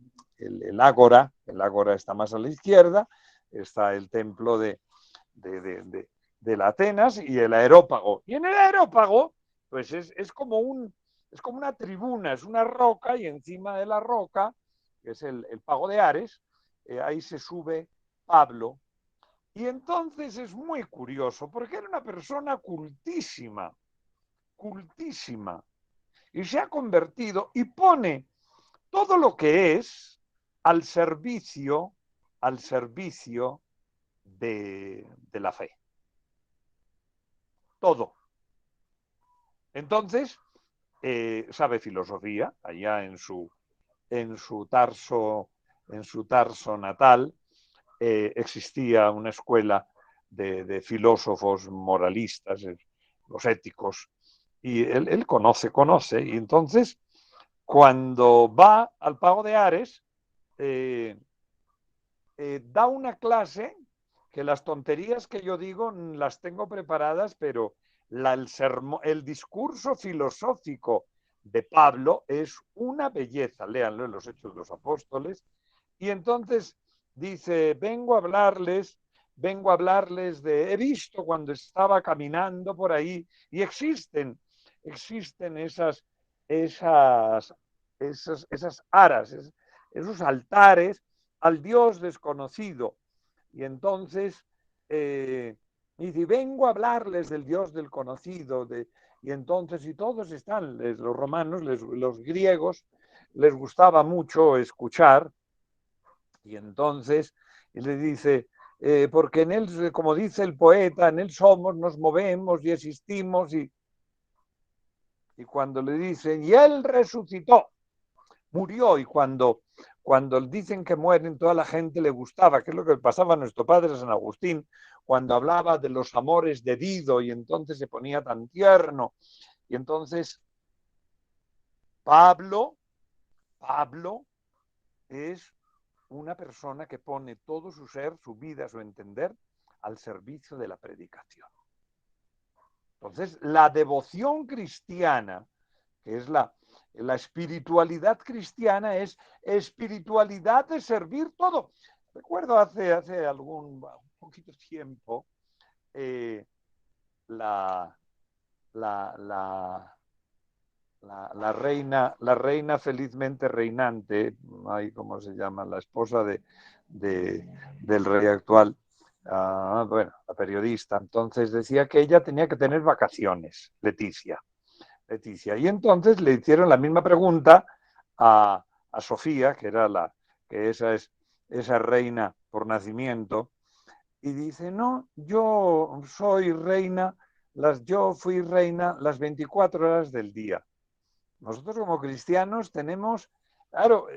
ágora. El ágora está más a la izquierda, está el templo de la Atenas y el Areópago. Y en el Areópago, pues es como una tribuna, es una roca, y encima de la roca, que es el pago de Ares, ahí se sube Pablo. Y entonces es muy curioso, porque era una persona cultísima, y se ha convertido y pone todo lo que es al servicio de la fe. Todo. Entonces, sabe filosofía, allá en su Tarso natal, existía una escuela de filósofos moralistas, los éticos, y él conoce, y entonces, cuando va al pago de Ares, da una clase que las tonterías que yo digo las tengo preparadas, pero el discurso filosófico de Pablo es una belleza. Léanlo en los Hechos de los Apóstoles. Y entonces dice, vengo a hablarles he visto cuando estaba caminando por ahí, y existen esas aras, esos altares al Dios desconocido. Y entonces dice, vengo a hablarles del Dios del conocido, y entonces, y todos están, los romanos, los griegos, les gustaba mucho escuchar, y entonces le dice, porque en él, como dice el poeta, en él somos, nos movemos y existimos, y Y cuando le dicen, y él resucitó, murió, y cuando dicen que mueren, toda la gente le gustaba, que es lo que pasaba a nuestro padre San Agustín, cuando hablaba de los amores de Dido, y entonces se ponía tan tierno. Y entonces Pablo es una persona que pone todo su ser, su vida, su entender al servicio de la predicación. Entonces, la devoción cristiana, que es la espiritualidad cristiana, es espiritualidad de servir todo. Recuerdo hace un poquito tiempo la reina felizmente reinante, ¿cómo se llama? La esposa del rey actual, bueno, la periodista, entonces decía que ella tenía que tener vacaciones, Leticia. Y entonces le hicieron la misma pregunta a Sofía, que esa es esa reina por nacimiento, y dice, no, yo fui reina las 24 horas del día. Nosotros como cristianos tenemos, claro,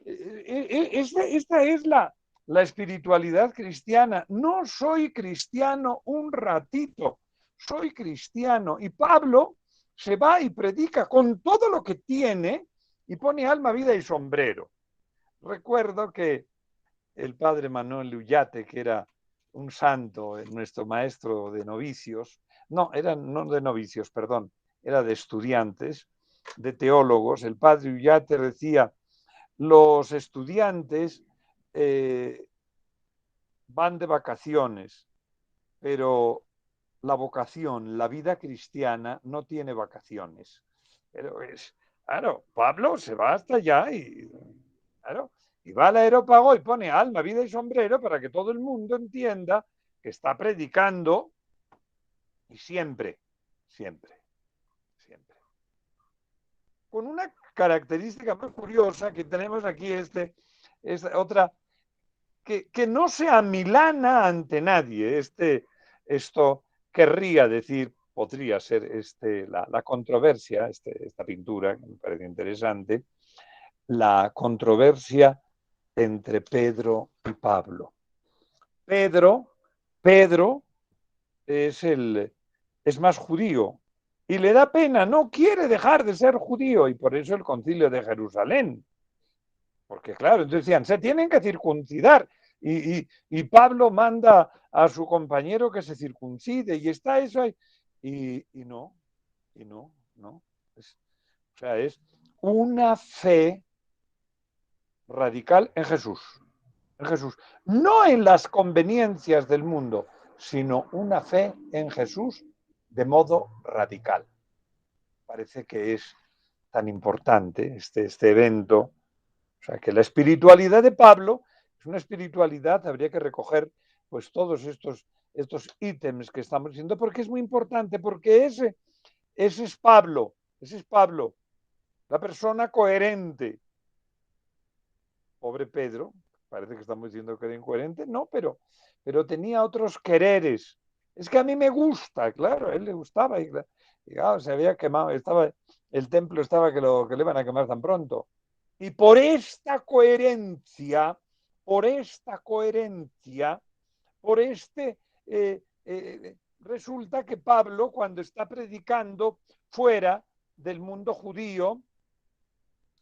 esta es la espiritualidad cristiana. No soy cristiano un ratito, soy cristiano. Y Pablo se va y predica con todo lo que tiene y pone alma, vida y sombrero. Recuerdo que el padre Manuel Ullate, que era un santo, nuestro maestro de novicios, no de novicios, perdón, era de estudiantes, de teólogos. El padre Ullate decía, los estudiantes van de vacaciones, pero la vocación, la vida cristiana no tiene vacaciones. Pero claro, Pablo se va hasta allá y va al Areópago y pone alma, vida y sombrero para que todo el mundo entienda que está predicando, y siempre. Con una característica muy curiosa que tenemos aquí, es otra, que no se amilana ante nadie. Esto querría decir, podría ser la controversia, esta pintura, que me parece interesante, la controversia entre Pedro y Pablo. Pedro es más judío y le da pena, no quiere dejar de ser judío, y por eso el concilio de Jerusalén. Porque claro, entonces decían, se tienen que circuncidar, y Pablo manda a su compañero que se circuncide, y está eso ahí. Y no. Es una fe radical en Jesús. No en las conveniencias del mundo, sino una fe en Jesús de modo radical. Parece que es tan importante este evento. O sea, que la espiritualidad de Pablo es una espiritualidad, habría que recoger pues todos estos ítems que estamos diciendo, porque es muy importante, porque ese es Pablo, la persona coherente. Pobre Pedro, parece que estamos diciendo que era incoherente, no, pero tenía otros quereres. Es que a mí me gusta, claro, a él le gustaba, y claro, se había quemado, el templo estaba que le iban a quemar tan pronto. Y por esta coherencia, resulta que Pablo, cuando está predicando fuera del mundo judío,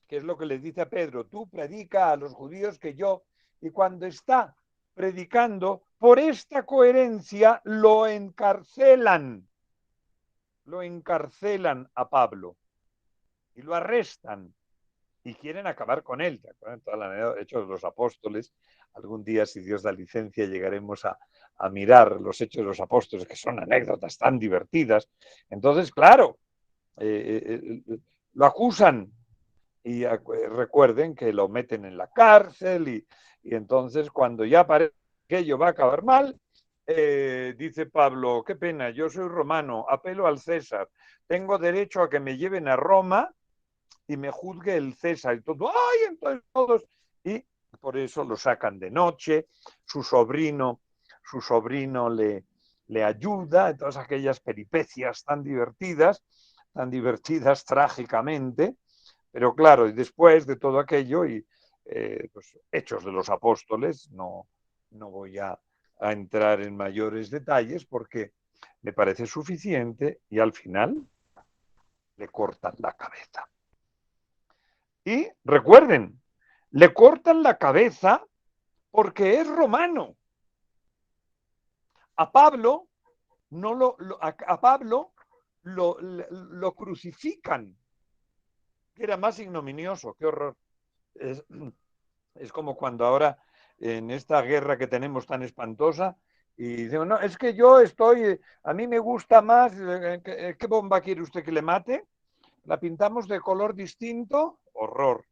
que es lo que le dice a Pedro, tú predica a los judíos que yo, y cuando está predicando, por esta coherencia lo encarcelan a Pablo y lo arrestan y quieren acabar con él. ¿Te acuerdas? Toda la Hechos de los Apóstoles. Algún día, si Dios da licencia, llegaremos a mirar los Hechos de los Apóstoles, que son anécdotas tan divertidas. Entonces, claro, lo acusan. Y recuerden que lo meten en la cárcel, y entonces cuando ya parece que ello va a acabar mal, dice Pablo, qué pena, yo soy romano, apelo al César, tengo derecho a que me lleven a Roma y me juzgue el César. Y todo, ¡ay! Entonces todos, y por eso lo sacan de noche, su sobrino le ayuda en todas aquellas peripecias tan divertidas. tan divertidas trágicamente, pero claro, y después de todo aquello, y pues, Hechos de los Apóstoles, no voy a entrar en mayores detalles porque me parece suficiente y al final le cortan la cabeza. Y recuerden, le cortan la cabeza porque es romano. A Pablo a Pablo lo crucifican, que era más ignominioso, qué horror. Es como cuando ahora en esta guerra que tenemos tan espantosa y dicen, no, es que yo estoy, a mí me gusta más, ¿qué bomba quiere usted que le mate? ¿La pintamos de color distinto? Horror.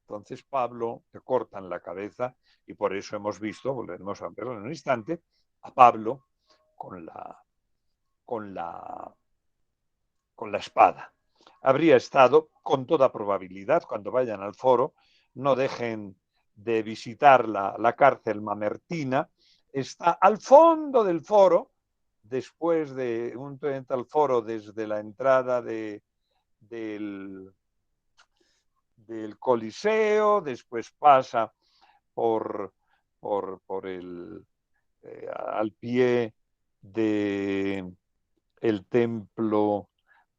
Entonces Pablo le cortan la cabeza y por eso hemos visto, volveremos a verlo en un instante, a Pablo con la espada. Habría estado, con toda probabilidad, cuando vayan al foro, no dejen de visitar la cárcel mamertina, está al fondo del foro, después de un entra al foro desde la entrada del Coliseo, después pasa por el al pie de el templo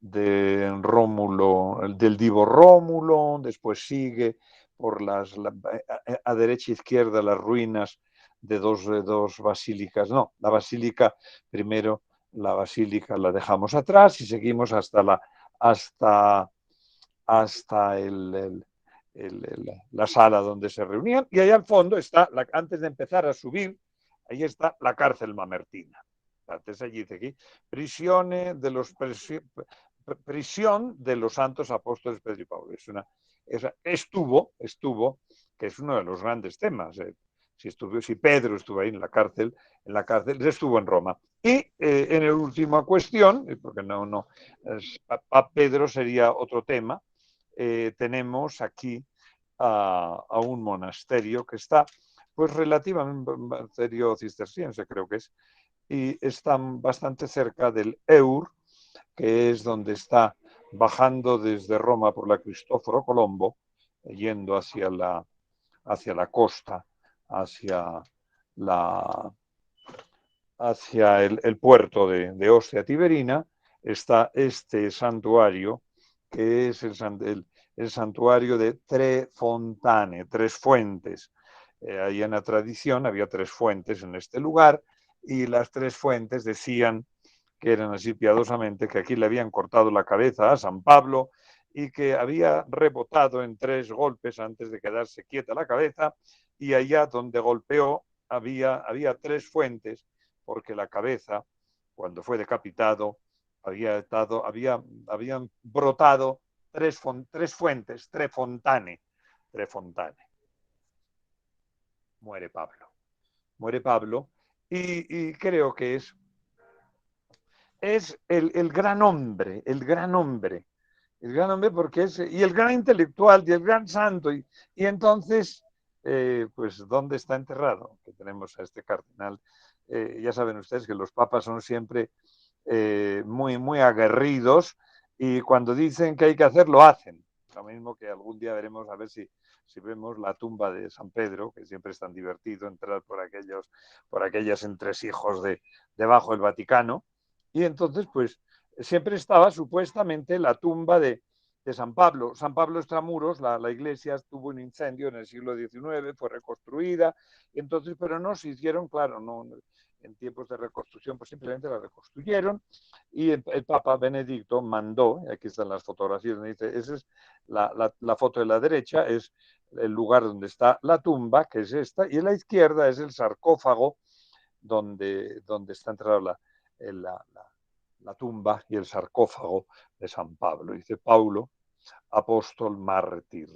de Rómulo, del Divo Rómulo, después sigue por a derecha e izquierda las ruinas de dos basílicas. No, la basílica, primero la basílica la dejamos atrás y seguimos hasta la sala donde se reunían y ahí al fondo está, antes de empezar a subir, ahí está la cárcel mamertina. Entonces allí dice aquí, prisión de los santos apóstoles Pedro y Pablo. Estuvo, que es uno de los grandes temas. Si Pedro estuvo ahí en la cárcel estuvo en Roma. Y en la última cuestión, porque para Pedro sería otro tema, tenemos aquí a un monasterio que está, pues relativamente, un monasterio cisterciense creo que es, y están bastante cerca del Eur, que es donde está bajando desde Roma por la Cristóforo Colombo, yendo hacia la costa, hacia el puerto de Ostia Tiberina, está este santuario, que es el santuario de Tre Fontane, tres fuentes. Ahí en la tradición había tres fuentes en este lugar y las tres fuentes decían que eran así piadosamente, que aquí le habían cortado la cabeza a San Pablo y que había rebotado en tres golpes antes de quedarse quieta la cabeza, y allá donde golpeó había tres fuentes, porque la cabeza, cuando fue decapitado, habían brotado tres fuentes, tres fontane. Muere Pablo, y creo que es el gran hombre, porque y el gran intelectual, y el gran santo, y entonces, pues, ¿dónde está enterrado? Que tenemos a este cardenal. Ya saben ustedes que los papas son siempre muy, muy aguerridos, y cuando dicen que hay que hacer, lo hacen. Lo mismo que algún día veremos, a ver si vemos la tumba de San Pedro, que siempre es tan divertido entrar por aquellos entresijos debajo del Vaticano. Y entonces, pues, siempre estaba supuestamente la tumba de San Pablo. San Pablo Extramuros, la iglesia tuvo un incendio en el siglo XIX, fue reconstruida, entonces, pero no se hicieron, claro, no, en tiempos de reconstrucción, pues simplemente la reconstruyeron, y el Papa Benedicto mandó, y aquí están las fotografías, dice, esa es la foto de la derecha, es el lugar donde está la tumba, que es esta, y en la izquierda es el sarcófago donde está enterrada la tumba y el sarcófago de San Pablo. Dice Paulo, apóstol mártir.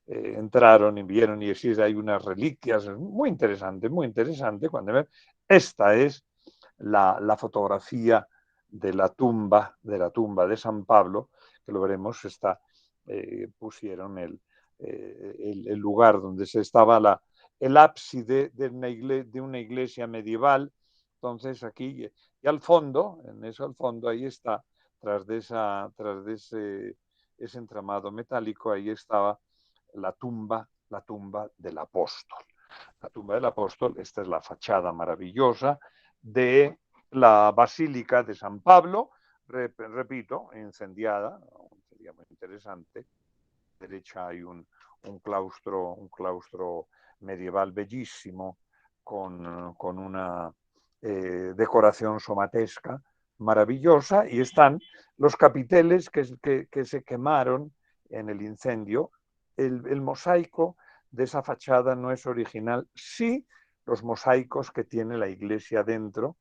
Entraron y vieron, y así hay unas reliquias, muy interesante, cuando ven, esta es la fotografía de la tumba de San Pablo, que lo veremos, pusieron el lugar donde se estaba el ábside de una iglesia medieval, Entonces aquí y al fondo, en eso al fondo, ahí está, tras de ese entramado metálico, ahí estaba la tumba del apóstol. La tumba del apóstol, esta es la fachada maravillosa de la Basílica de San Pablo, repito, incendiada, sería muy interesante. A la derecha hay un claustro medieval bellísimo con una decoración somatesca maravillosa, y están los capiteles que se quemaron en el incendio. El mosaico de esa fachada no es original, sí los mosaicos que tiene la iglesia dentro,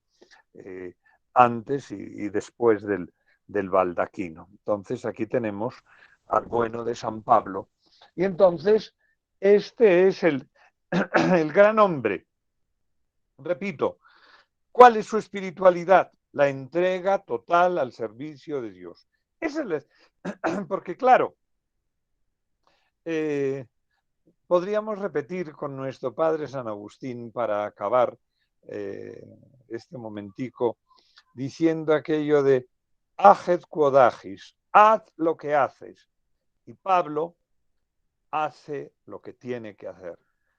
antes y después del baldaquino. Entonces aquí tenemos al bueno de San Pablo. Y entonces este es el gran hombre. Repito, ¿cuál es su espiritualidad? La entrega total al servicio de Dios. Esa es porque claro, podríamos repetir con nuestro padre San Agustín para acabar este momentico, diciendo aquello de haced quod agis, haz lo que haces. Y Pablo hace lo que tiene que hacer.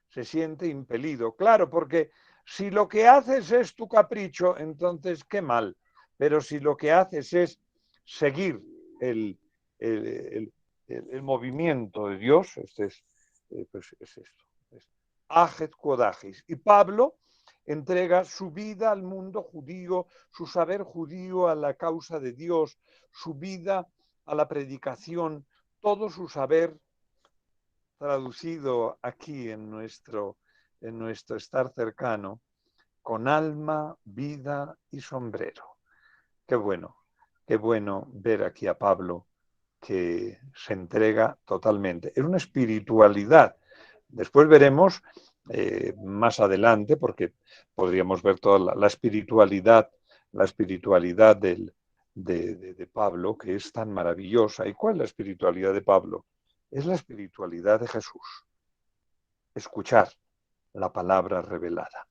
Se siente impelido, claro, porque si lo que haces es tu capricho, entonces qué mal. Pero si lo que haces es seguir el movimiento de Dios, pues es esto. Haced quod agis. Y Pablo entrega su vida al mundo judío, su saber judío a la causa de Dios, su vida a la predicación, todo su saber traducido aquí en nuestro estar cercano, con alma, vida y sombrero. Qué bueno ver aquí a Pablo que se entrega totalmente. Es una espiritualidad. Después veremos más adelante, porque podríamos ver toda la espiritualidad de Pablo, que es tan maravillosa. ¿Y cuál es la espiritualidad de Pablo? Es la espiritualidad de Jesús. Escuchar la palabra revelada.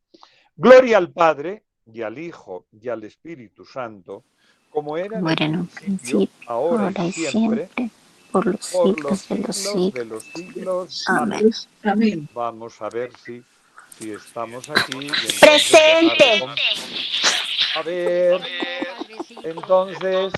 Gloria al Padre, y al Hijo, y al Espíritu Santo, como era en el Ahora en un principio, principio, ahora y ahora y siempre, siempre, por los por los siglos de los siglos de siglos. los siglos. Amén. Amén. Amén. Vamos a ver si estamos aquí. Y entonces Presente. a ver, entonces